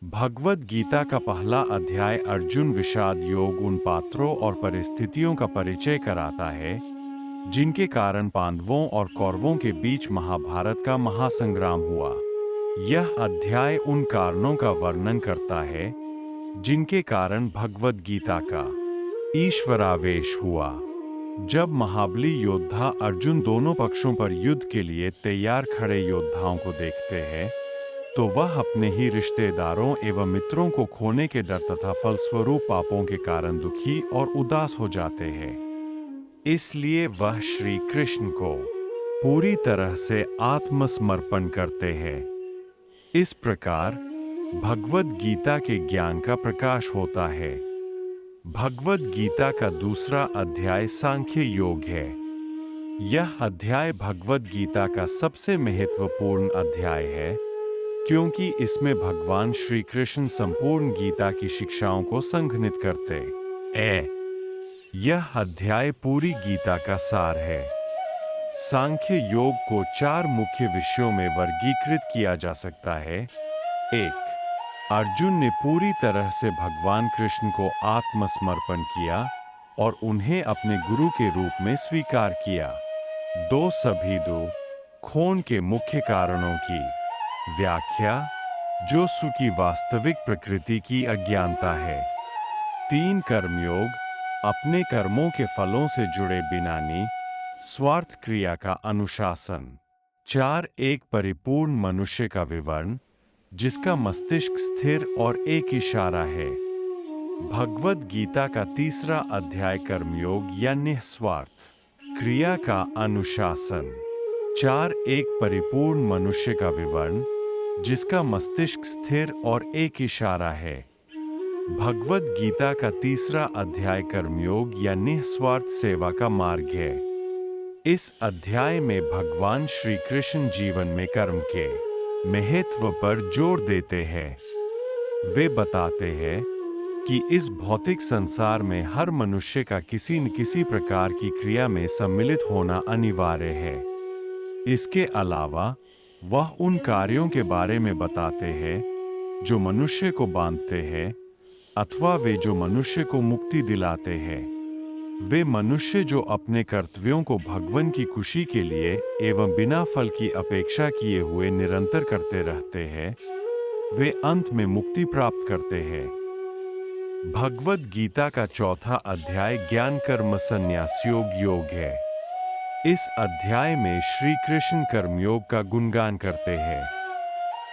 भगवद गीता का पहला अध्याय अर्जुन विषाद योग उन पात्रों और परिस्थितियों का परिचय कराता है जिनके कारण पांडवों और कौरवों के बीच महाभारत का महासंग्राम हुआ। यह अध्याय उन कारणों का वर्णन करता है जिनके कारण भगवद गीता का ईश्वरावेश हुआ। जब महाबली योद्धा अर्जुन दोनों पक्षों पर युद्ध के लिए तैयार खड़े योद्धाओं को देखते हैं तो वह अपने ही रिश्तेदारों एवं मित्रों को खोने के डर तथा फलस्वरूप पापों के कारण दुखी और उदास हो जाते हैं। इसलिए वह श्री कृष्ण को पूरी तरह से आत्मसमर्पण करते हैं। इस प्रकार भगवद गीता के ज्ञान का प्रकाश होता है। भगवद गीता का दूसरा अध्याय सांख्य योग है। यह अध्याय भगवद गीता का सबसे महत्वपूर्ण अध्याय है क्योंकि इसमें भगवान श्री कृष्ण संपूर्ण गीता की शिक्षाओं को संघनित करते हैं। यह अध्याय पूरी गीता का सार है। सांख्य योग को 4 मुख्य विषयों में वर्गीकृत किया जा सकता है। 1. अर्जुन ने पूरी तरह से भगवान कृष्ण को आत्मसमर्पण किया और उन्हें अपने गुरु के रूप में स्वीकार किया। 2. सभी दो खोन के मुख्य कारणों की व्याख्या, जो सु की वास्तविक प्रकृति की अज्ञानता है। 3. कर्मयोग, अपने कर्मों के फलों से जुड़े बिना स्वार्थ क्रिया का अनुशासन। 4. एक परिपूर्ण मनुष्य का विवरण जिसका मस्तिष्क स्थिर और एक इशारा है। भगवद गीता का तीसरा अध्याय कर्मयोग या निस्वार्थ क्रिया का अनुशासन। 4. एक परिपूर्ण मनुष्य का विवरण जिसका मस्तिष्क स्थिर और एक इशारा है। भगवद गीता का तीसरा अध्याय कर्मयोग या निस्वार्थ सेवा का मार्ग है। इस अध्याय में भगवान श्री कृष्ण जीवन में कर्म के महत्व पर जोर देते हैं। वे बताते हैं कि इस भौतिक संसार में हर मनुष्य का किसी न किसी प्रकार की क्रिया में सम्मिलित होना अनिवार्य है। इसके अलावा वह उन कार्यों के बारे में बताते हैं जो मनुष्य को बांधते हैं अथवा वे जो मनुष्य को मुक्ति दिलाते हैं। वे मनुष्य जो अपने कर्तव्यों को भगवान की खुशी के लिए एवं बिना फल की अपेक्षा किए हुए निरंतर करते रहते हैं, वे अंत में मुक्ति प्राप्त करते हैं। भगवद गीता का चौथा अध्याय ज्ञान कर्म संन्यास योग है। इस अध्याय में श्री कृष्ण कर्मयोग का गुणगान करते हैं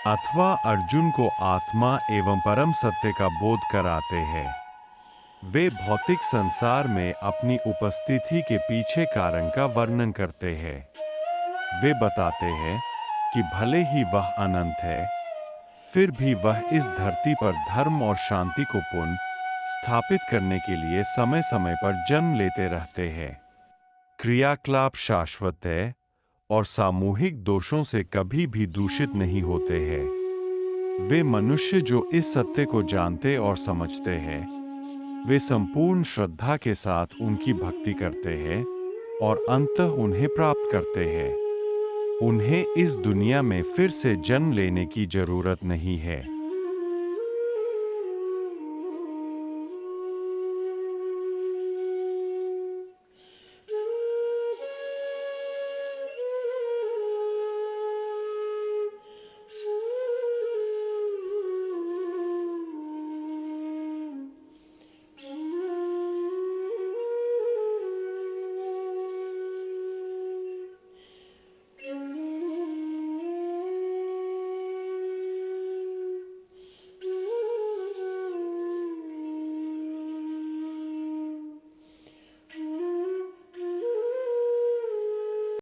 अथवा अर्जुन को आत्मा एवं परम सत्य का बोध कराते हैं। वे भौतिक संसार में अपनी उपस्थिति के पीछे कारण का वर्णन करते हैं। वे बताते हैं कि भले ही वह अनंत है, फिर भी वह इस धरती पर धर्म और शांति को पुनः स्थापित करने के लिए समय समय पर जन्म लेते रहते हैं। क्रियाकलाप शाश्वत है और सामूहिक दोषों से कभी भी दूषित नहीं होते हैं। वे मनुष्य जो इस सत्य को जानते और समझते हैं, वे संपूर्ण श्रद्धा के साथ उनकी भक्ति करते हैं और अंततः उन्हें प्राप्त करते हैं। उन्हें इस दुनिया में फिर से जन्म लेने की जरूरत नहीं है।